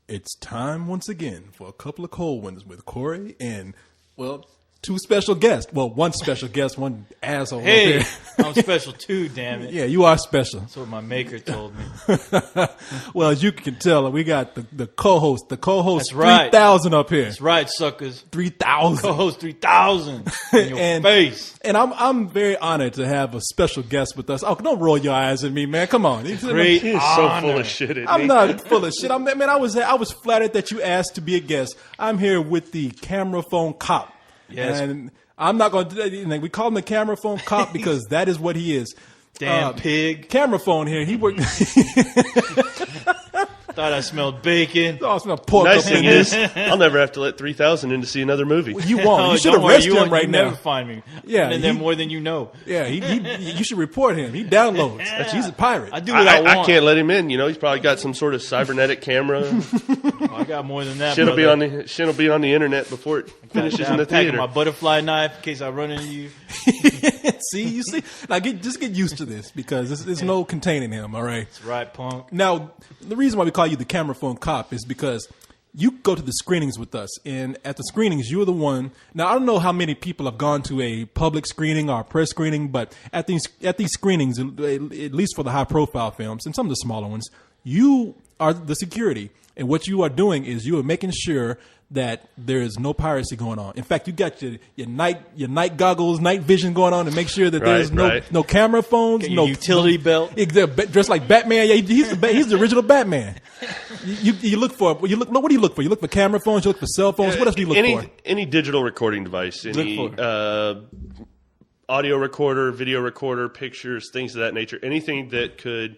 It's time once again for a couple of cold ones with Corey and, well, two special guests. Well, one special guest, one asshole. Hey, I'm special too, damn it. Yeah, you are special. That's what my maker told me. Well, as you can tell, we got the co-host. The co-host, That's right. 3,000 up here. That's right, suckers. 3,000. Co-host 3,000 in your face. And I'm very honored to have a special guest with us. Oh, don't roll your eyes at me, man. Come on. Great He is so full of shit. I'm not full of shit. I was flattered that you asked to be a guest. I'm here with the camera phone cop. Yes. And I'm not going to do that. We call him the camera phone cop because that is what he is. Damn pig. Camera phone here. He worked. Thought I smelled bacon. Oh, I smell pork Nice up in thing this. is, I'll never have to let 3,000 in to see another movie. You won't. Oh, You should don't worry, arrest you him won't- right you now. never find me. Yeah, And then more than you know. Yeah, you should report him. He downloads. He's a pirate. I do what I want. I can't let him in. You know, he's probably got some sort of cybernetic camera. I got more than that. Shit'll brother. be on the internet before it finishes in I'm the packing theater. my butterfly knife in case I run into you. See. Now just get used to this because there's no containing him. All right. That's right, punk. Now, the reason why we call you the camera phone cop is because you go to the screenings with us, and at the screenings, you're the one. Now, I don't know how many people have gone to a public screening or a press screening, but at these screenings, at least for the high-profile films and some of the smaller ones, you are the security, and what you are doing is you are making sure that there is no piracy going on. In fact, you got your night goggles, night vision going on to make sure that there's no camera phones, Get your utility belt. Dressed like Batman. Yeah, he's the original Batman. You look for what do you look for? You look for camera phones. You look for cell phones. What else do you look for? Any digital recording device, any audio recorder, video recorder, pictures, things of that nature. Anything that could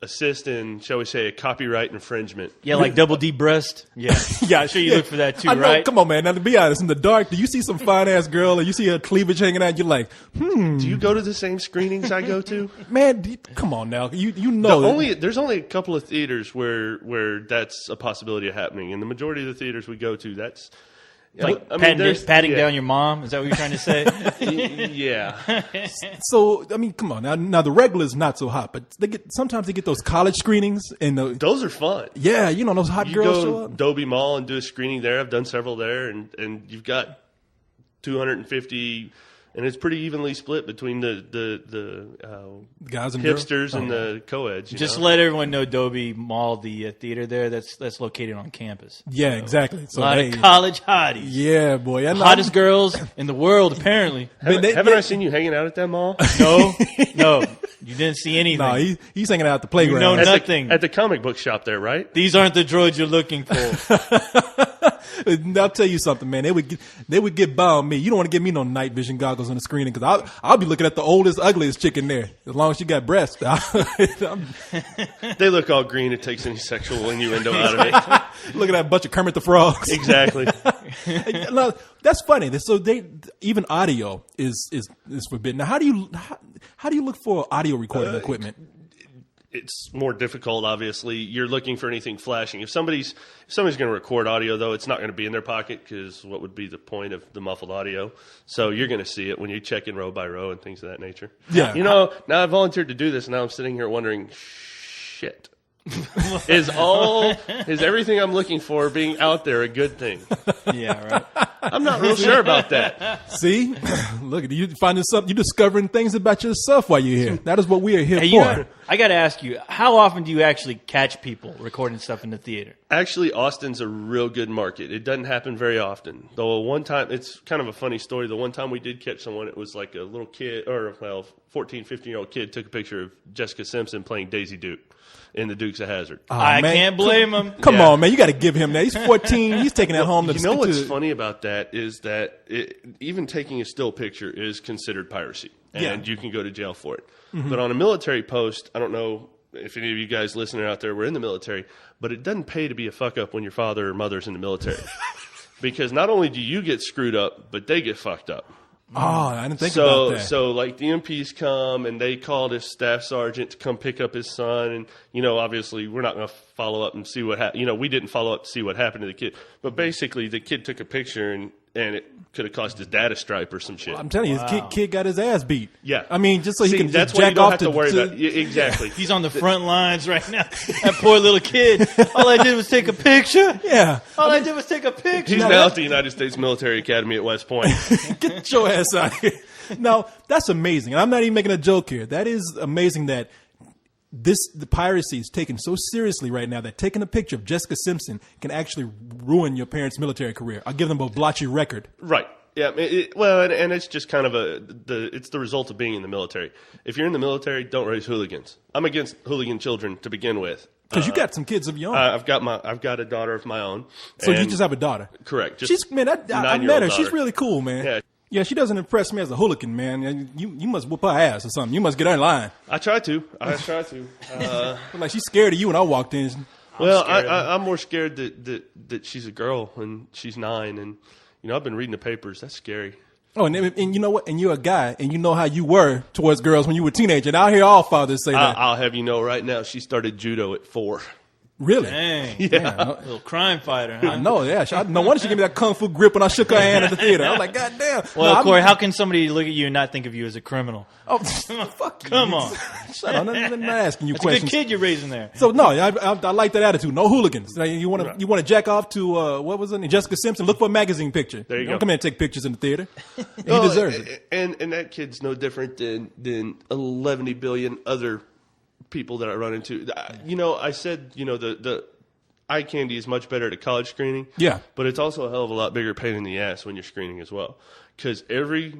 assist in, shall we say, a copyright infringement. Yeah, like double D breast. Yeah. Yeah, I'm sure you look for that too, I know, right? Come on, man. Now, to be honest, in the dark, do you see some fine-ass girl and you see her cleavage hanging out, you're like, Do you go to the same screenings I go to? man, come on now. You know. There's only a couple of theaters where that's a possibility of happening. In the majority of the theaters we go to, that's... Like there's- patting down your mom? Is that what you're trying to say? Yeah. So, I mean, come on. Now the regular's not so hot, but sometimes they get those college screenings. And Those are fun. yeah, those hot You girls go show to up. Dobie Mall and do a screening there. I've done several there, and you've got 250, and it's pretty evenly split between the Guys and girls. hipsters and the co-eds. Just let everyone know Dobie Mall, the theater there, that's located on campus. Yeah, exactly. So A lot of college hotties. yeah, boy. I know. Hottest girls in the world, apparently. Haven't I seen you hanging out at that mall? No, you didn't see anything. No, he's hanging out at the playground. know At nothing. at the comic book shop there, right? These aren't the droids you're looking for. I'll tell you something, man. They would get by on me. You don't want to give me no night vision goggles on the screening because I'll be looking at the oldest, ugliest chick in there. As long as she got breasts, They look all green. It takes any sexual innuendo out of it. look at that bunch of Kermit the Frogs. Exactly. No, that's funny. So even audio is forbidden. Now, how do you look for audio recording equipment? It's more difficult, obviously. You're looking for anything flashing. If somebody's going to record audio, though, it's not going to be in their pocket because what would be the point of the muffled audio? So you're going to see it when you check in row by row and things of that nature. Yeah. Now I volunteered to do this, and now I'm sitting here wondering, shit. Is everything I'm looking for being out there a good thing? Yeah, right. I'm not real sure about that. See, look, you finding something, you discovering things about yourself while you're here. That is what we are here for. I got to ask you, how often do you actually catch people recording stuff in the theater? Actually, Austin's a real good market. It doesn't happen very often. Though one time, it's kind of a funny story. The one time we did catch someone, it was like a little kid, 14, 15-year-old kid took a picture of Jessica Simpson playing Daisy Duke in the Dukes of Hazzard. Oh, I man. can't blame him. Come Yeah. on, man. You got to give him that. He's 14. He's taking that home. You know what's funny about that is that even taking a still picture is considered piracy, and you can go to jail for it. Mm-hmm. But on a military post, I don't know if any of you guys listening out there were in the military, but it doesn't pay to be a fuck-up when your father or mother's in the military. Because not only do you get screwed up, but they get fucked up. Oh, I didn't think about that. So like the MPs come and they called his staff sergeant to come pick up his son, and obviously we're not going to follow up and see what happened. We didn't follow up to see what happened to the kid, but basically the kid took a picture it could have cost his dad a stripe or some shit. I'm telling you, his kid got his ass beat. Yeah. I mean, just so he can that's just what you jack don't off have to worry about. Yeah, exactly. He's on the front lines right now. That poor little kid. All I did was take a picture. Yeah. All I did was take a picture. He's now at the United States Military Academy at West Point. Get your ass out of here. No, that's amazing. And I'm not even making a joke here. That is amazing that the piracy is taken so seriously right now that taking a picture of Jessica Simpson can actually ruin your parents' military career. I'll give them a blotchy record. Right. Yeah. And it's just kind of it's the result of being in the military. If you're in the military, don't raise hooligans. I'm against hooligan children to begin with. Because you got some kids of your own. I've got a daughter of my own. So you just have a daughter. Correct. I met her. Daughter. She's really cool, man. Yeah. Yeah, she doesn't impress me as a hooligan, man. You must whoop her ass or something. You must get her in line. I try to. Like she's scared of you when I walked in. I'm more scared that she's a girl and she's 9, and I've been reading the papers. That's scary. Oh, and you know what? And you're a guy, and you know how you were towards girls when you were a teenager. And I hear all fathers say that. I'll have you know right now, she started judo at 4. Really? Dang. Yeah. Little crime fighter, huh? No, yeah. No wonder she gave me that kung fu grip when I shook her hand at the theater. I was like, God damn. Well, Corey, how can somebody look at you and not think of you as a criminal? Oh, fuck you. Come on. Shut up. I'm not asking you That's questions. a good kid you're raising there. So, no, I like that attitude. No hooligans. You want to jack off to, what was it, Jessica Simpson? Look for a magazine picture. There you go. Don't come in and take pictures in the theater. He deserves it. And that kid's no different than 11 billion other people that I run into. I said, the eye candy is much better at a college screening. Yeah. But it's also a hell of a lot bigger pain in the ass when you're screening as well. Because every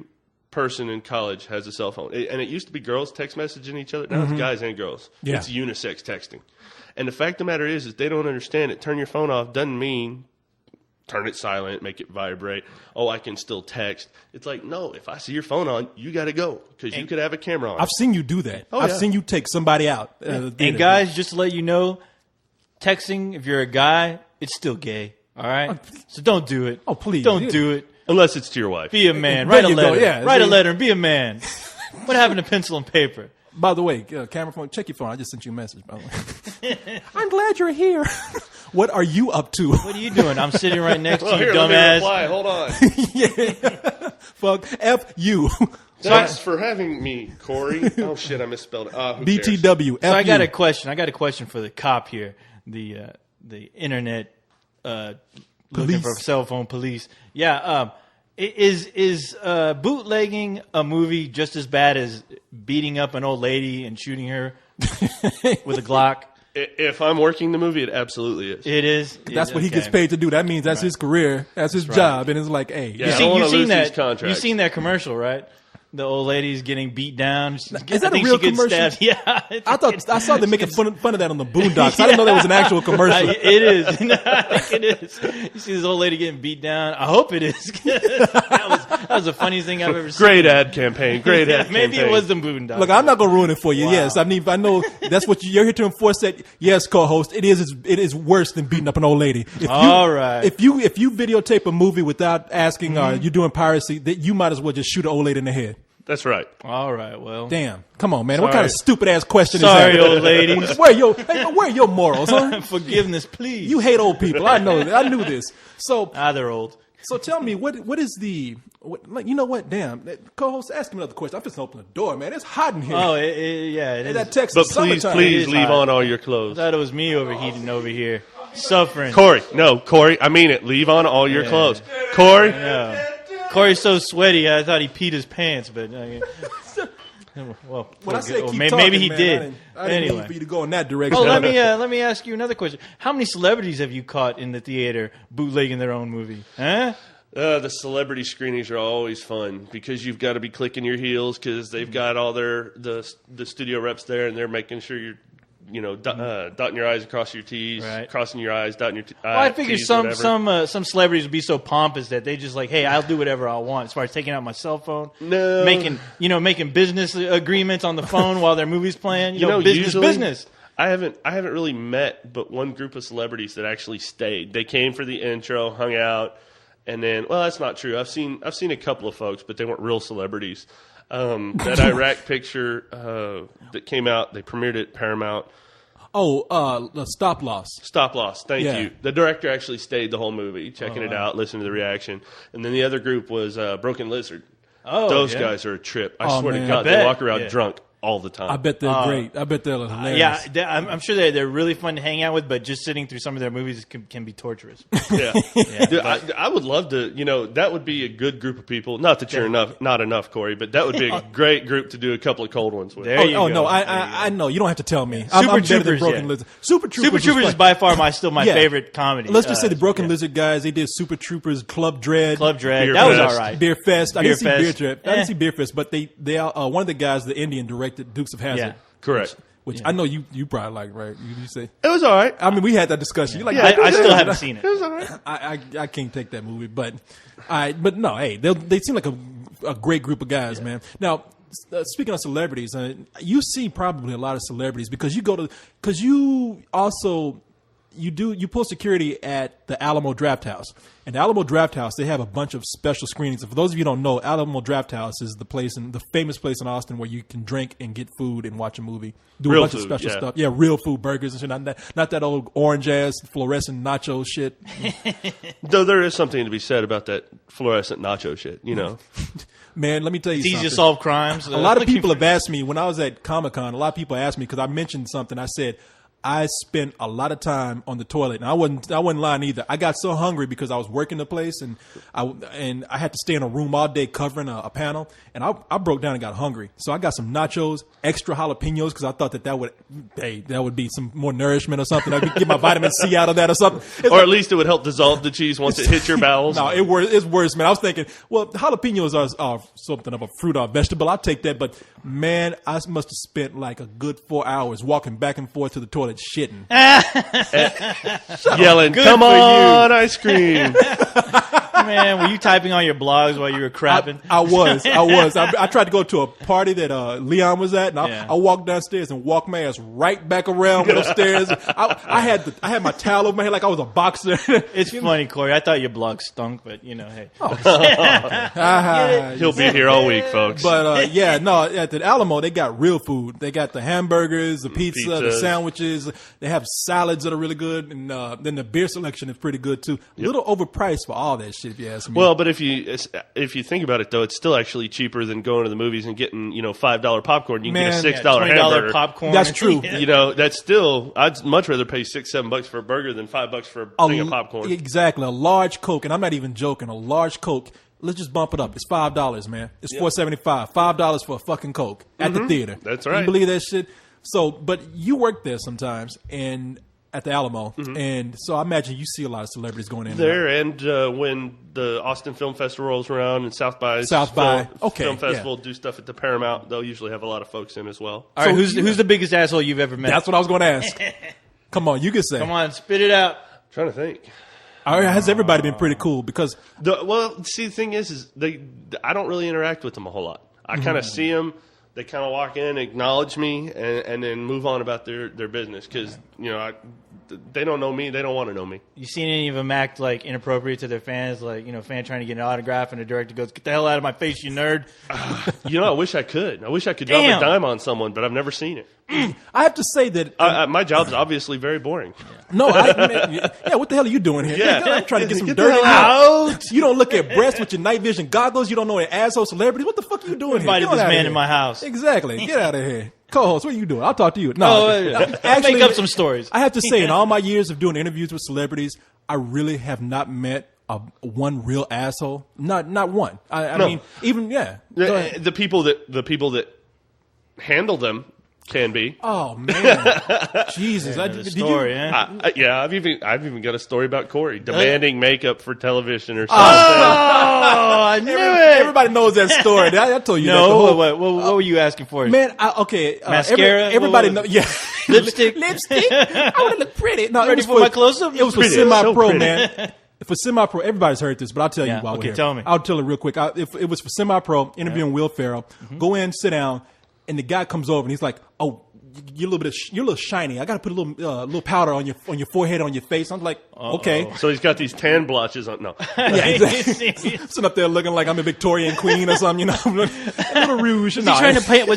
person in college has a cell phone. And it used to be girls text messaging each other. Now it's guys and girls. Yeah. It's unisex texting. And the fact of the matter is they don't understand it. Turn your phone off doesn't mean turn it silent, make it vibrate. Oh, I can still text. It's like, no, if I see your phone on, you got to go because you could have a camera on. I've seen you do that. I've seen you take somebody out. And guys, just to let you know, texting, if you're a guy, it's still gay. All right? So don't do it. Oh, please. Don't do it. Unless it's to your wife. Be a man. There Write a you go. letter. Yeah, Write a see? letter and be a man. What happened to pencil and paper? By the way, camera phone, check your phone. I just sent you a message, by the way. I'm glad you're here. What are you up to? What are you doing? I'm sitting right next to you, Here, let me dumbass. reply. Hold on. Yeah. Fuck. F you. Thanks for having me, Corey. Oh, shit, I misspelled it. Who cares? BTW. F So I got you. a question. I got a question for the cop here, the internet looking for cell phone police. Yeah, is bootlegging a movie just as bad as beating up an old lady and shooting her with a Glock? If I'm working the movie, it absolutely is. It is. That's what he gets paid to do. That means that's his career. That's his job. And it's like, hey. Yeah. I don't wanna lose these contracts. You've seen that commercial, right? The old lady's getting beat down. Is that a real commercial? Stabbed. Yeah. I saw them making fun of that on the Boondocks. I didn't know that was an actual commercial. It is. I think it is. You see this old lady getting beat down. I hope it is. that was the funniest thing I've ever seen. Great ad campaign. Great ad Maybe campaign. it was the Boondocks. Look, I'm not going to ruin it for you. Wow. Yes, I mean, I know that's what you're here to enforce. That yes, co-host, it is worse than beating up an old lady. All right. If you videotape a movie without asking, you're doing piracy, that you might as well just shoot an old lady in the head. That's right. All right. Well. Damn. Come on, man. Sorry. What kind of stupid ass question Sorry, is that? old ladies. Where are your morals, huh? Forgiveness, please. You hate old people. I know that. I knew this. So They're old. So tell me, what is the you know what? Damn, co-host, ask me another question. I'm just open the door, man. It's hot in here. Oh, yeah, it is. That Texas But please summertime. leave hot. on all your I clothes. thought it was me overheating over here, suffering. Corey, I mean it. Leave on all your clothes. Corey, Yeah. Corey's so sweaty, I thought he peed his pants, but well, When I said keep maybe talking, he man, did. I didn't mean Anyway. for you to go in that direction. Oh, let me ask you another question. How many celebrities have you caught in the theater bootlegging their own movie? Huh? the celebrity screenings are always fun because you've got to be clicking your heels because they've got all the studio reps there and they're making sure you're dotting your I's and crossing your T's, Right. crossing your I's, dotting your T's. Well, I figure T's, some whatever. some celebrities would be so pompous that they just like, hey, I'll do whatever I want as far as taking out my cell phone, No. making business agreements on the phone while their movie's playing. Usually, Business. I haven't really met but one group of celebrities that actually stayed. They came for the intro, hung out, and then that's not true. I've seen a couple of folks, but they weren't real celebrities. That Iraq picture that came out, they premiered it at Paramount. The Stop Loss. Stop Loss. Thank Yeah. you. The director actually stayed the whole movie, checking it out, listening to the reaction. And then the other group was Broken Lizard. Oh, Those yeah. guys are a trip. I Oh, swear man. to God, I bet. they walk around Yeah. drunk all the time. I bet they're great. I bet they're hilarious. Yeah, I'm sure they're really fun to hang out with, but just sitting through some of their movies can be torturous. Yeah. Dude, I would love to, that would be a good group of people. Not that you're not enough, Corey, but that would be a great group to do a couple of cold ones with. There you go. No, I know. You don't have to tell me. I'm better than Troopers, Broken yeah. Lizard. Super Troopers. Super Troopers was is by far still my Yeah. favorite comedy. Let's just say the Broken yeah. Lizard guys. They did Super Troopers, Club Dread, Club Dread. Beer That was Fest. all right. Beer Fest. I didn't see Beer Beer Fest. Dread. I didn't see Beer Fest, but they one of the guys, the Indian, directed Dukes of Hazzard. Yeah. Correct. Which I know you probably like, right? You say. It was all right. I mean, we had that discussion. You're like, I still haven't seen it. It was all right. I can't take that movie, but no, hey, they seem like a great group of guys, man. Now, speaking of celebrities, you see probably a lot of celebrities because you pull security at the Alamo Drafthouse. And the Alamo Drafthouse, they have a bunch of special screenings. And for those of you who don't know, Alamo Drafthouse is the famous place in Austin where you can drink and get food and watch a movie. Do Real a bunch of food, special yeah. stuff. Yeah, real food, burgers and shit. Not that old orange ass fluorescent nacho shit. Though there is something to be said about that fluorescent nacho shit, Man, let me tell you It's easy something. to solve crimes. A lot of people have asked me when I was at Comic-Con. A lot of people asked me because I mentioned something. I said I spent a lot of time on the toilet, and I wasn't lying either. I got so hungry because I was working the place, and I had to stay in a room all day covering a panel, and I broke down and got hungry. So I got some nachos, extra jalapenos, because I thought that would be some more nourishment or something. I could get my vitamin C out of that or something. It's or at least it would help dissolve the cheese once it hits your bowels. No, it's worse, man. I was thinking, well, jalapenos are something of a fruit or a vegetable. I'll take that. But, man, I must have spent like a good 4 hours walking back and forth to the toilet shitting. Yelling, Good come for on, ice cream. Man, were you typing on your blogs while you were crapping? I was. I tried to go to a party that Leon was at, and Yeah. I walked downstairs and walked my ass right back around with those stairs. I had my towel over my head like I was a boxer. It's funny, Corey. I thought your blog stunk, but hey. He'll be here all week, folks. But at the Alamo they got real food. They got the hamburgers, the pizza, the Pizzas. sandwiches. They have salads that are really good, and then the beer selection is pretty good too. A little overpriced for all that shit, if you ask me. Well, but if you think about it, though, it's still actually cheaper than going to the movies and getting $5 popcorn. You can Man, get a $6 $20 hamburger. popcorn. That's true. That's still. I'd much rather pay $6-7 for a burger than $5 for a thing of popcorn. Exactly, a large Coke, and I'm not even joking. A large Coke. Let's just bump it up. It's $5, man. It's $4.75. $5 for a fucking Coke at the theater. That's right. You believe that shit? So, but you work there sometimes, and at the Alamo, and so I imagine you see a lot of celebrities going in There, and when the Austin Film Festival rolls around and South by Film Film Festival do stuff at the Paramount, they'll usually have a lot of folks in as well. All right, So who's the biggest asshole you've ever met? That's what I was going to ask. Come on, you can say. Come on, spit it out. Trying to think. All right, has everybody been pretty cool? Because The thing is I don't really interact with them a whole lot. I kind of see them. They kind of walk in, acknowledge me, and then move on about their business because they don't know me. They don't want to know me. You seen any of them act like inappropriate to their fans? Like, fan trying to get an autograph and the director goes, "Get the hell out of my face, you nerd." I wish I could. I wish I could drop Damn. a dime on someone, but I've never seen it. I have to say that My job's obviously very boring. what the hell are you doing here? Yeah. I'm trying to get some Get the dirty hell out. You don't look at breasts with your night vision goggles. You don't know an asshole celebrity. What the fuck are you doing here? Invited Get this outta man here. in my house. Exactly. Get out of here. Co-host, what are you doing? I'll talk to you. No, I'll make up some stories. I have to say, in all my years of doing interviews with celebrities, I really have not met one real asshole. Not one. I mean, even Go ahead. The people that handle them can be. Oh man, Jesus! The story, I've even got a story about Corey demanding makeup for television or something. Oh, I knew it. Everybody knows that story. I told you. that the No, whole- what were you asking for? Man, Mascara? Everybody What knows. Yeah, Lipstick? lipstick. I want to look pretty. No, Ready it was for my close-up? It was for Pretty. semi-pro, So pretty. man. For semi-pro, everybody's heard this, but I'll tell you Yeah, while we're okay, here. tell me. I'll tell it real quick. If it was for semi-pro, interviewing Will Ferrell, go in, sit down, and the guy comes over and he's like, "Oh, you're a little shiny. I got to put a little powder on your forehead, on your face. I'm like, okay. So he's got these tan blotches on. No. Yeah, exactly. Sitting up there looking like I'm a Victorian queen or something, a little rouge. Was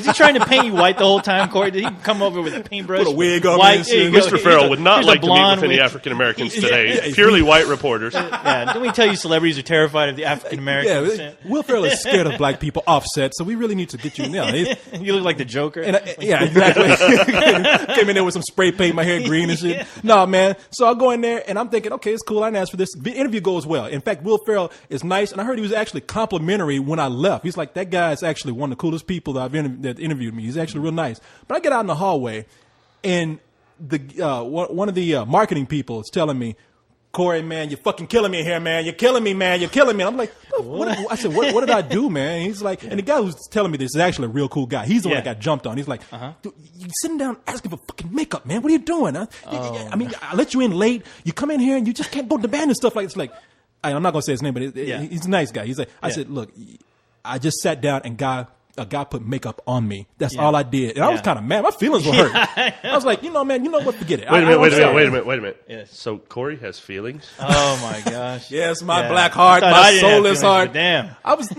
he trying to paint you white the whole time, Corey? Did he come over with a paintbrush? Put a wig on white, me. Mr. Farrell would not like to meet with any African Americans today. Purely white reporters. Yeah, didn't we tell you celebrities are terrified of the African Americans? Yeah, Will Ferrell is scared of black people. Offset, so we really need to get you now. You look like the Joker. Yeah, exactly. Came in there with some spray paint, my hair green and shit. No, man. So I go in there and I'm thinking, okay, it's cool. I didn't ask for this. The interview goes well. In fact, Will Ferrell is nice, and I heard he was actually complimentary when I left. He's like, that guy is actually one of the coolest people that that interviewed me. He's actually real nice. But I get out in the hallway, and one of the marketing people is telling me, Corey, man, you're fucking killing me here, man. You're killing me, man. You're killing me. And I'm like, I said, what did I do, man? And he's like, and the guy who's telling me this is actually a real cool guy. He's the one that got jumped on. He's like, dude, you sitting down asking for fucking makeup, man. What are you doing? Huh? I mean, I let you in late. You come in here and you just can't go demanding stuff like it's like. I'm not gonna say his name, but he's a nice guy. He's like, I said, look, I just sat down and a guy put makeup on me. That's all I did. And I was kind of mad. My feelings were hurt. I was like, man, you know what? Forget it. Wait a minute. Yes. So Corey has feelings? Oh my gosh. Yes, my black heart, my soulless heart. Damn. I sent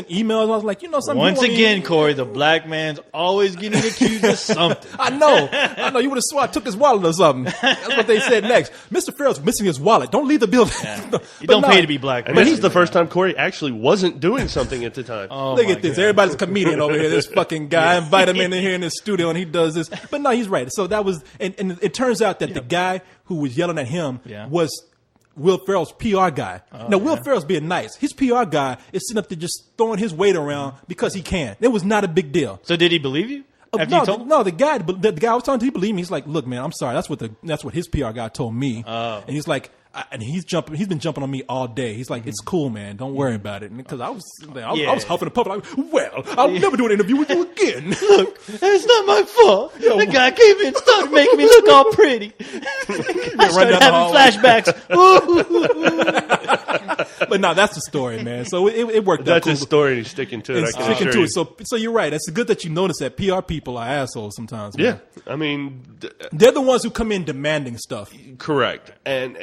emails. I was like, something. Once again, Corey, the black man's always getting accused of something. I know. You would have swore I took his wallet or something. That's what they said next. Mr. Farrell's missing his wallet. Don't leave the building. Yeah. You don't pay to be black. And this is the first time Corey actually wasn't doing something at the time. Look at this. Everybody's a comedian over here. This fucking guy. I invite him in here in the studio and he does this. But no, he's right. So that was, and it turns out that the guy who was yelling at him was Will Ferrell's PR guy. Now, Will Ferrell's being nice. His PR guy is sitting up there just throwing his weight around because he can. It was not a big deal. So did he believe you? The guy I was talking to, he believed me. He's like, look, man, I'm sorry. That's what his PR guy told me. And he's like, and he's been jumping on me all day. He's like, it's cool, man. Don't worry about it. Because I was huffing and puffing. Like, well, I'll never do an interview with you again. Look, it's not my fault. The guy came in and started making me look all pretty. I started having flashbacks. But no, that's the story, man. So it worked out. That's his story, and he's sticking to it. I can assure you. So you're right. It's good that you notice that PR people are assholes sometimes. Man. Yeah, I mean, they're the ones who come in demanding stuff. Correct, and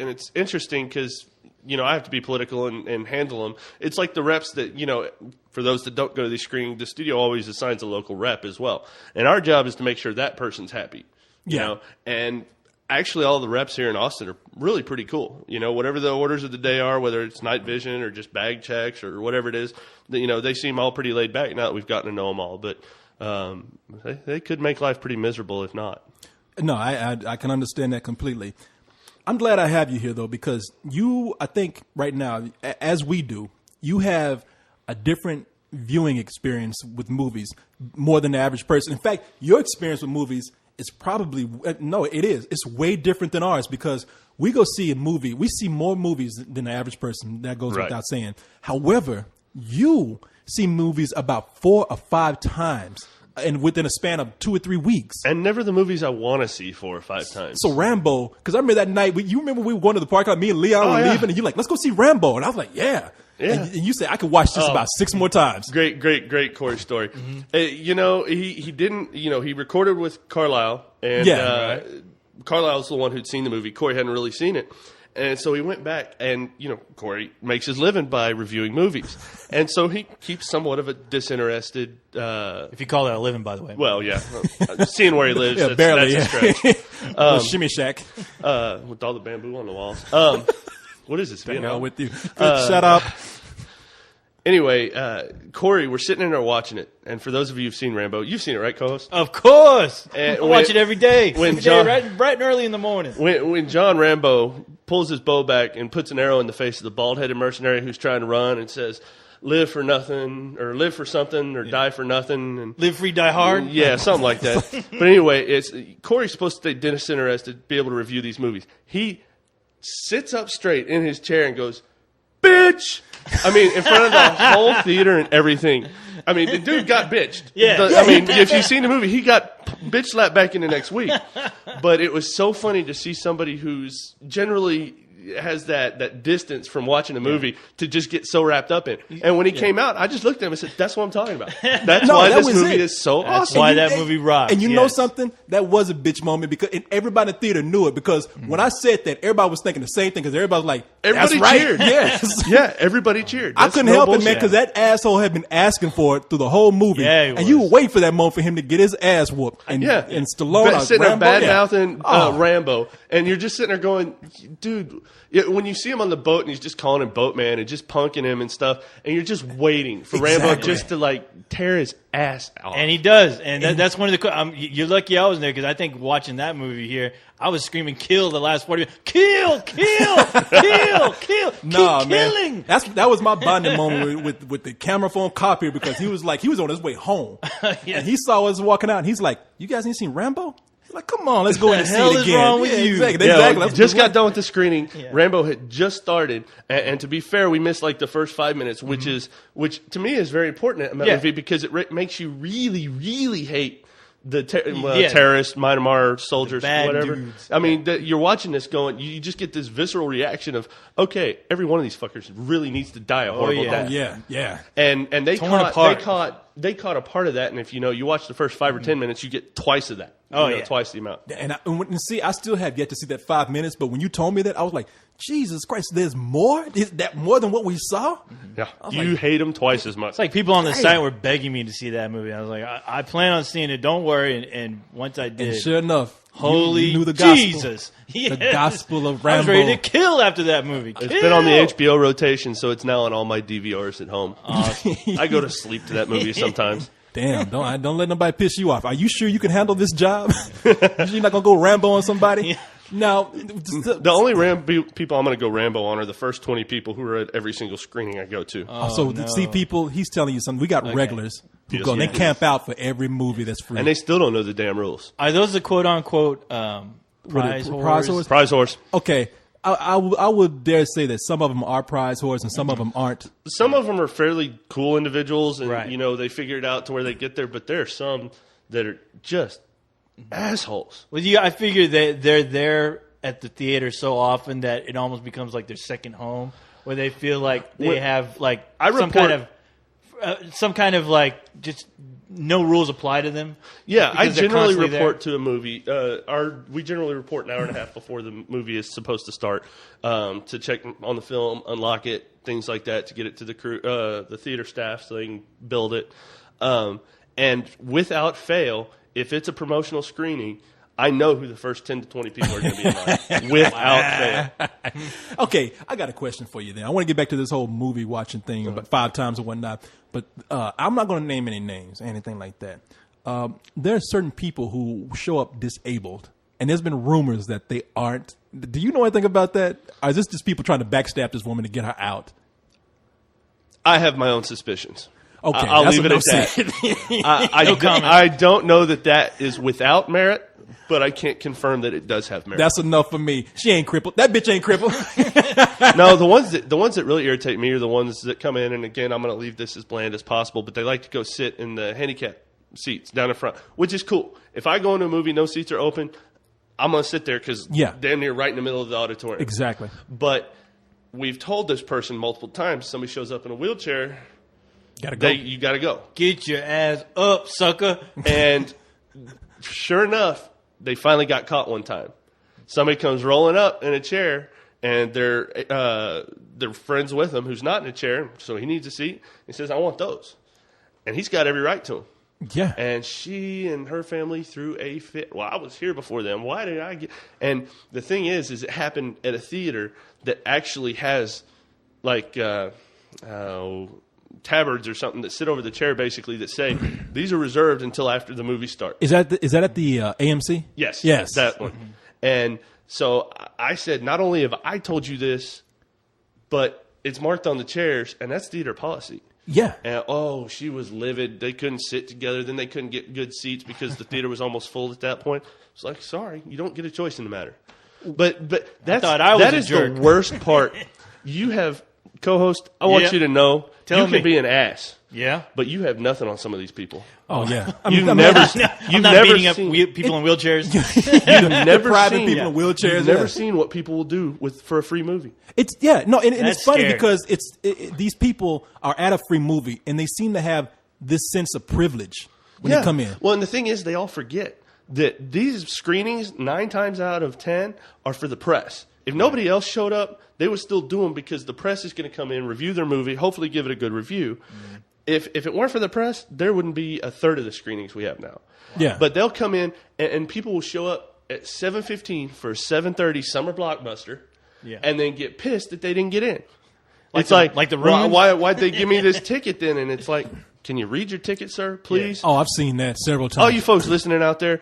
it's interesting because I have to be political and handle them. It's like the reps that for those that don't go to these screenings, the studio always assigns a local rep as well, and our job is to make sure that person's happy. You know, and actually, all the reps here in Austin are really pretty cool. Whatever the orders of the day are, whether it's night vision or just bag checks or whatever it is, they seem all pretty laid back now that we've gotten to know them all. But they could make life pretty miserable if not. No, I can understand that completely. I'm glad I have you here, though, because I think right now, as we do, you have a different viewing experience with movies more than the average person. In fact, your experience with movies is probably it is. It's way different than ours because we go see a movie. We see more movies than the average person. That goes without saying. However, you see movies about 4 or 5 times, and within a span of 2 or 3 weeks. And never the movies I want to see 4 or 5 times. So Rambo, because I remember that night. You remember we were going to the park lot. Me and Leon were leaving, and you're like, "Let's go see Rambo," and I was like, "Yeah." And you said I could watch this about 6 more times. Great Corey story. Mm-hmm. He didn't. He recorded with Carlisle, and Carlisle's the one who'd seen the movie. Corey hadn't really seen it. And so he went back, and, Corey makes his living by reviewing movies. And so he keeps somewhat of a disinterested... if you call that a living, by the way. Well, yeah. Seeing where he lives, that's a stretch. Shimmy shack. With all the bamboo on the walls. What is this? Hell with you. Shut up. Anyway, Corey, we're sitting in there watching it. And for those of you who've seen Rambo, you've seen it, right, co-host? Of course. I watch it every day. Bright and early in the morning. When John Rambo pulls his bow back and puts an arrow in the face of the bald-headed mercenary who's trying to run and says, live for nothing, or live for something, or die for nothing. And live free, die hard? Yeah, something like that. But anyway, Corey's supposed to stay disinterested, be able to review these movies. He sits up straight in his chair and goes, bitch! I mean, in front of the whole theater and everything. I mean, the dude got bitched. Yeah. If you've seen the movie, he got bitch slapped back in the next week. But it was so funny to see somebody who's generally has that distance from watching a movie to just get so wrapped up in. And when he came out, I just looked at him and said, "That's what I'm talking about. That's why this movie is so awesome. That's why that movie rocks." And you know something? That was a bitch moment because and everybody in the theater knew it because when I said that, everybody was thinking the same thing because everybody was like, everybody "That's right." cheered. Yes. Yeah, everybody cheered. I couldn't help it, man, because that asshole had been asking for it through the whole movie. Yeah, and you would wait for that moment for him to get his ass whooped. And, and Stallone, sitting there Rambo, bad-mouthing Rambo. And you're just sitting there going, dude, when you see him on the boat and he's just calling him Boatman and just punking him and stuff, and you're just waiting for Rambo just to, like, tear his ass out. And he does. And that's one of the... you're lucky I was there because I think watching that movie here, I was screaming, "Kill!" the last 40 minutes. Kill! Kill! Kill! Kill! Nah, Keep man. killing! That was my bonding moment with the camera phone copier because he was on his way home. And he saw us walking out and he's like, "You guys ain't seen Rambo?" He's like, "Come on, let's go in and see hell it is again." wrong with you? Exactly. Just got done with the screening. Yeah. Rambo had just started, and to be fair, we missed like the first 5 minutes, which to me is very important in that movie because it makes you really, really hate the terrorists, Myanmar soldiers, whatever. Dudes. I mean, you're watching this going, you just get this visceral reaction of, okay, every one of these fuckers really needs to die a horrible death. Yeah. And they caught a part of that, and if you watch the first 5 or 10 minutes, you get twice of that. Twice the amount. And I still have yet to see that 5 minutes, but when you told me that, I was like, Jesus Christ, there's more? Is that more than what we saw? Yeah. You hate them twice as much. It's like people on the site were begging me to see that movie. I was like, I plan on seeing it, don't worry. And once I did. And sure enough, holy you knew the gospel. Jesus. The gospel of Rambo. I was ready to kill after that movie. It's been on the HBO rotation, so it's now on all my DVRs at home. I go to sleep to that movie sometimes. Damn, don't let nobody piss you off. Are you sure you can handle this job? You're not going to go Rambo on somebody? Now, the only people I'm going to go Rambo on are the first 20 people who are at every single screening I go to. See, people, he's telling you something. We got regulars who go and they camp out for every movie that's free. And they still don't know the damn rules. Are those the quote-unquote prize horse? Prize horse. Okay. I would dare say that some of them are prize horse and some of them aren't. Some of them are fairly cool individuals and, they figure it out to where they get there. But there are some that are just assholes. Well, I figure that they're there at the theater so often that it almost becomes like their second home, where they feel like they have like some kind of like just no rules apply to them. Yeah, I generally report to a movie. We generally report an hour and a half before the movie is supposed to start to check on the film, unlock it, things like that, to get it to the crew, the theater staff, so they can build it. And without fail, if it's a promotional screening, I know who the first 10 to 20 people are going to be in line. Without fail. Okay, I got a question for you then. I want to get back to this whole movie watching thing about 5 times or whatnot. But I'm not going to name any names, anything like that. There are certain people who show up disabled. And there's been rumors that they aren't. Do you know anything about that? Or is this just people trying to backstab this woman to get her out? I have my own suspicions. Okay, I'll leave it at that. I don't know that is without merit, but I can't confirm that it does have merit. That's enough for me. She ain't crippled. That bitch ain't crippled. No, the ones that really irritate me are the ones that come in, and again, I'm going to leave this as bland as possible, but they like to go sit in the handicap seats down in front, which is cool. If I go into a movie, no seats are open, I'm going to sit there because damn near right in the middle of the auditorium. Exactly. But we've told this person multiple times, somebody shows up in a wheelchair, gotta go. You got to go. Get your ass up, sucker. And sure enough, they finally got caught one time. Somebody comes rolling up in a chair, and their friends with him who's not in a chair, so he needs a seat. He says, "I want those," and he's got every right to them. Yeah. And she and her family threw a fit. Well, I was here before them. Why did I get? And the thing is it happened at a theater that actually has like tabards or something that sit over the chair basically that say these are reserved until after the movie starts. Is that at the AMC? Yes. Yes. That one. And so I said, not only have I told you this, but it's marked on the chairs, and that's theater policy. Yeah. And she was livid. They couldn't sit together. Then they couldn't get good seats because the theater was almost full at that point. It's like, sorry, you don't get a choice in the matter. But that is the worst part. You have co-host. I want you to know you can be an ass. Yeah. But you have nothing on some of these people. Oh yeah, You've I'm never not beating up seen, people in wheelchairs. you've never private seen people in wheelchairs. You've never yeah. seen what people will do for a free movie. It's and it's That's funny scary. because these people are at a free movie and they seem to have this sense of privilege when they come in. Well, and the thing is, they all forget that these screenings 9 times out of 10 are for the press. If nobody else showed up, they would still do them because the press is going to come in, review their movie, hopefully give it a good review. If it weren't for the press, there wouldn't be a third of the screenings we have now. Yeah. But they'll come in, and people will show up at 7:15 for a 7:30 summer blockbuster, and then get pissed that they didn't get in. It's like the Romans? why'd they give me this ticket then? And it's like, can you read your ticket, sir, please? Oh, I've seen that several times. All you folks listening out there,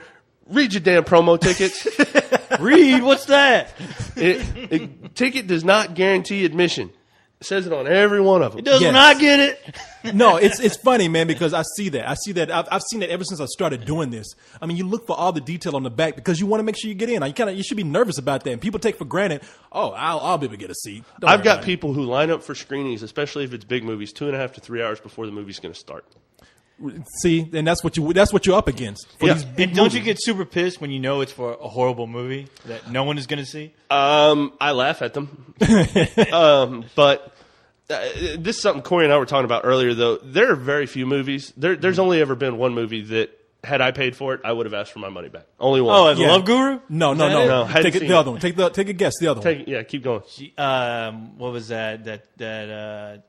read your damn promo tickets. Read, what's that? Ticket does not guarantee admission. It says it on every one of them. It does Yes. not get it. No, it's funny, man, because I see that. I've seen that ever since I started doing this. I mean, you look for all the detail on the back because you want to make sure you get in. You should be nervous about that. And people take for granted, I'll be able to get a seat. Don't I've worry got about it. people who line up for screenings, especially if it's big movies, 2.5 to 3 hours before the movie's going to start. See, and that's what you're up against. For Yeah. these big And don't you movies. get super pissed when you know it's for a horrible movie that no one is going to see? I laugh at them. But this is something Corey and I were talking about earlier, though. There are very few movies. There's only ever been one movie that, had I paid for it, I would have asked for my money back. Only one. Oh, The Yeah. Love Guru? No. No, hadn't Take it seen the it. other one. Take a guess. The other one. Keep going. What was that?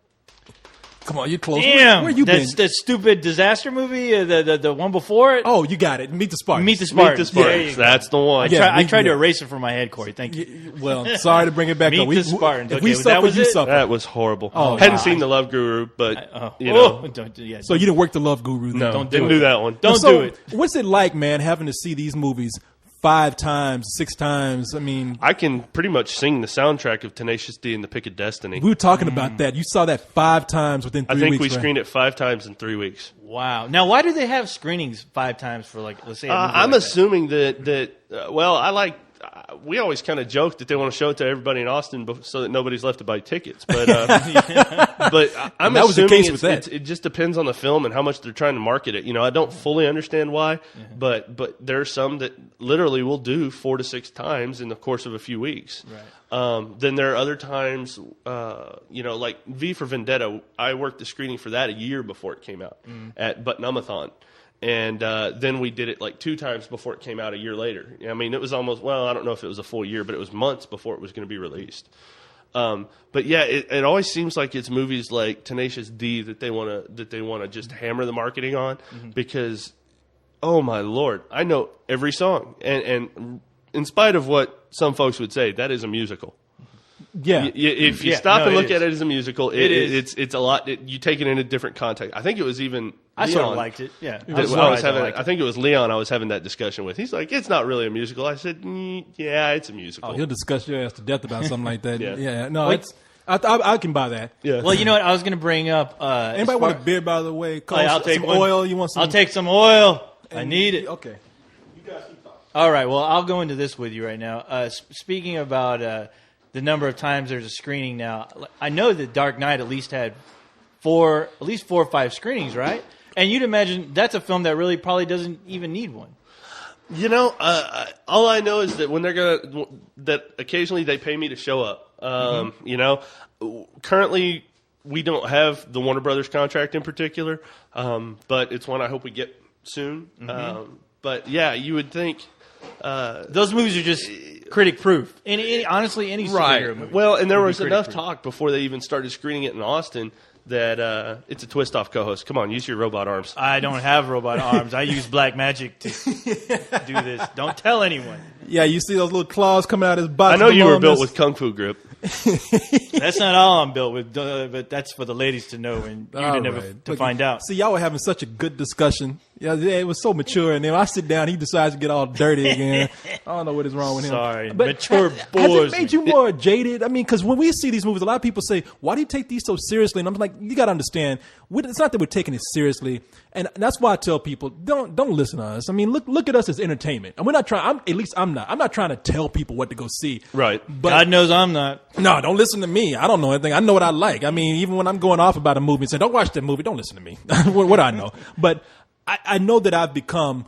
Come on, you're close. Damn, Where you been? that stupid disaster movie, the one before it. Oh, you got it. Meet the Spartans. Meet the Spartans. Meet the Spartans. There you go. That's the one. Yeah. I tried to yeah. erase it from my head, Corey. Thank you. Well, sorry to bring it back Meet up. the Spartans. If Okay, we well, that suffer, was you it? suffer. That was horrible. Oh, Hadn't wow. seen The Love Guru, but, Yeah, So you didn't work the Love Guru then? no, don't didn't do do it. that one. Don't So, do it. What's it like, man, having to see these movies 5 times, 6 times? I mean, I can pretty much sing the soundtrack of Tenacious D and the Pick of Destiny. we were talking about that. You saw that 5 times within 3 I weeks. think we right? screened it 5 times in 3 weeks. Wow. Now, why do they have screenings 5 times for, like, let's say, a movie I'm like that? assuming that we always kind of joke that they want to show it to everybody in Austin so that nobody's left to buy tickets. But but I'm That was the assuming case with that. it just depends on the film and how much they're trying to market it. You know, I don't fully understand why, but there are some that literally will do 4 to 6 times in the course of a few weeks. Right. Then there are other times, like V for Vendetta. I worked the screening for that a year before it came out at Butnumathon. And then we did it like 2 times before it came out a year later. I mean, it was almost, I don't know if it was a full year, but it was months before it was going to be released. But yeah, it always seems like it's movies like Tenacious D that they want to just hammer the marketing on because, oh my Lord, I know every song. And in spite of what some folks would say, that is a musical. Yeah. If you Yeah, stop no, and it look is. at it as a musical, It is. it's a lot. You take it in a different context. I think it was even I sort of Leon liked it. Yeah. I think it was Leon I was having that discussion with. He's like, it's not really a musical. I said, yeah, it's a musical. Oh, he'll discuss your ass to death about something like that. Yeah. Yeah. No, Wait. it's I can buy that. Yeah. Well, you know what? I was going to bring up. Anybody want a beer, by the way? Call I'll take some one. oil. You want some? I'll take some oil. I need it. Okay. All right. Well, I'll go into this with you right now. Speaking about the number of times there's a screening now, I know that Dark Knight at least had 4 or 5 screenings, right? And you'd imagine that's a film that really probably doesn't even need one. You know, all I know is that when that occasionally they pay me to show up. You know, currently we don't have the Warner Brothers contract in particular, but it's one I hope we get soon. But yeah, you would think Those movies are just critic proof. Honestly, any superhero movie. Well, and there would be was critic enough proof. talk before they even started screening it in Austin that it's a twist off co-host. Come on, use your robot arms. I don't have robot arms. I use black magic to do this. Don't tell anyone. Yeah, you see those little claws coming out of his body. I know you were built with kung fu grip. That's not all I'm built with, but that's for the ladies to know and you to never to find out. See, y'all were having such a good discussion Yeah, it was so mature, and then I sit down, he decides to get all dirty again. I don't know what is wrong with him. Sorry, but mature has boys. it made you more jaded? I mean, because when we see these movies, a lot of people say, "Why do you take these so seriously?" And I'm like, you got to understand, it's not that we're taking it seriously, and that's why I tell people, don't listen to us. I mean, look at us as entertainment, and we're not trying. At least I'm not. I'm not trying to tell people what to go see. Right. But God knows I'm not. no, don't listen to me. I don't know anything. I know what I like. I mean, even when I'm going off about a movie and saying, "Don't watch that movie," don't listen to me. what do I know? But I know that I've become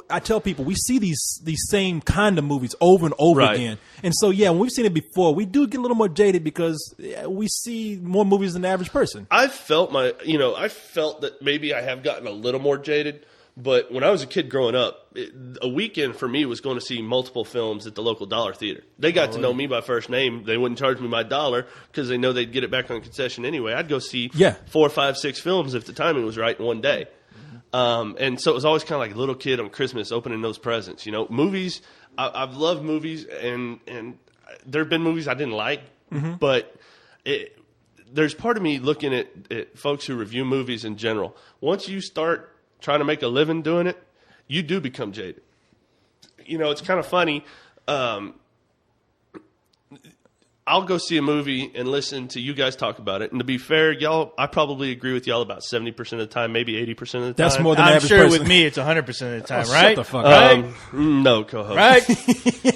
I tell people we see these same kind of movies over and over again. And so, yeah, when we've seen it before, we do get a little more jaded because we see more movies than the average person. I felt that maybe I have gotten a little more jaded. But when I was a kid growing up, a weekend for me was going to see multiple films at the local dollar theater. They got to know me by first name. They wouldn't charge me my $1 because they know they'd get it back on concession anyway. I'd go see 4, 5, 6 films if the timing was right in one day. And so it was always kind of like a little kid on Christmas opening those presents. You know, movies, I've loved movies, and there have been movies I didn't like, but there's part of me looking at folks who review movies in general. Once you start trying to make a living doing it, you do become jaded. You know, it's kind of funny. I'll go see a movie and listen to you guys talk about it. And to be fair, y'all, I probably agree with y'all about 70% of the time, maybe 80% of the time. That's more than I'm average sure person. with me it's 100% of the time, right? Shut the fuck up. Right? No, co-host. Right?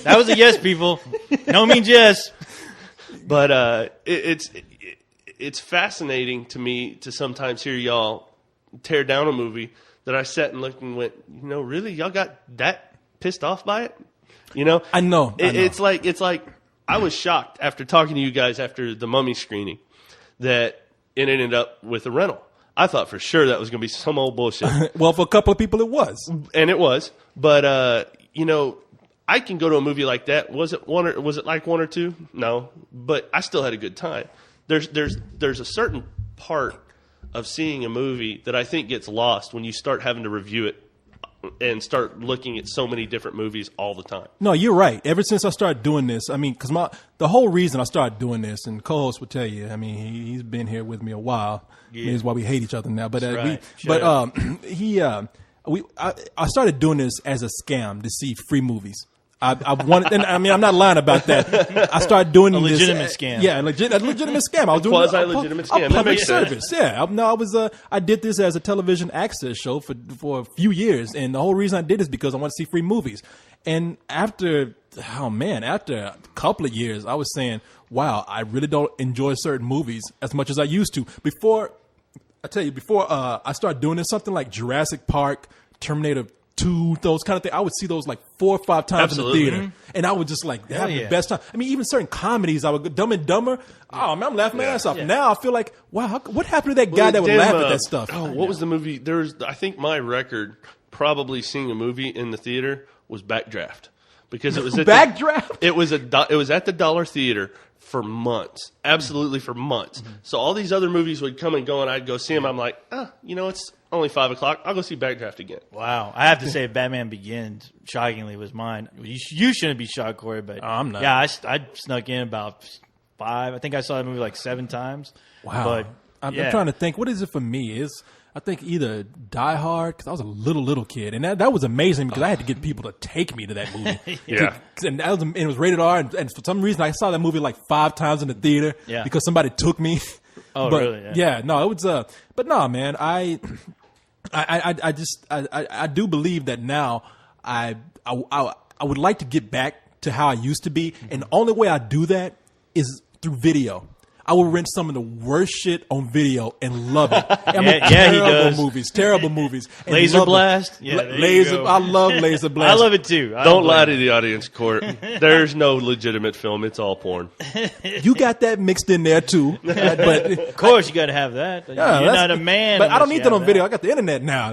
That was a yes, people. No means yes. But it's fascinating to me to sometimes hear y'all tear down a movie that I sat and looked and went, you know, really? Y'all got that pissed off by it? You know? I know. It's like I was shocked after talking to you guys after the Mummy screening that it ended up with a rental. I thought for sure that was going to be some old bullshit. Well, for a couple of people, it was. And it was. But, you know, I can go to a movie like that. Was it like one or two? No. But I still had a good time. There's a certain part of seeing a movie that I think gets lost when you start having to review it and start looking at so many different movies all the time. No, you're right. Ever since I started doing this, I mean, because the whole reason I started doing this, and co-host would tell you, I mean, he's been here with me a while. Yeah. Maybe it's why we hate each other now. But I started doing this as a scam to see free movies. I wanted, and I mean, I'm not lying about that. I started doing a this. legitimate scam. Yeah, a legitimate scam. I was doing quasi-legitimate scam. A public service. Yeah. I did this as a television access show for a few years, and the whole reason I did is because I want to see free movies. And after a couple of years, I was saying, wow, I really don't enjoy certain movies as much as I used to. Before I started doing this, something like Jurassic Park, Terminator 2, those kind of things, I would see those like 4 or 5 times in the theater, and I would just like have the best time. I mean, even certain comedies, I would go Dumb and Dumber. Oh man, I'm laughing my ass off. Yeah. Now I feel like, wow, what happened to that guy that would laugh at that stuff? Oh, what was the movie? I think my record probably seeing a movie in the theater was Backdraft, because it was at Backdraft. It was at the Dollar Theater for months, absolutely for months. Mm-hmm. So all these other movies would come and go, and I'd go see them. I'm like, you know, it's only 5 o'clock. I'll go see Backdraft again. Wow. I have to say Batman Begins, shockingly, was mine. You shouldn't be shocked, Corey, but I'm not. Yeah, I snuck in about 5. I think I saw that movie like 7 times. Wow. But, I'm trying to think, what is it for me? I think either Die Hard, because I was a little kid, and that was amazing because I had to get people to take me to that movie. Yeah. And it was rated R, and for some reason I saw that movie like 5 times in the theater because somebody took me. Oh, but, really? Yeah, no, it was. But no, man, I do believe that now I would like to get back to how I used to be, and the only way I do that is through video. I will rent some of the worst shit on video and love it. I mean, terrible movies. Laser Blast? Yeah, I love Laser Blast. I love it too. Don't lie to the audience, Court. There's no legitimate film. It's all porn. You got that mixed in there too. But of course you got to have that. You're not a man. But I don't need that on video. I got the internet now.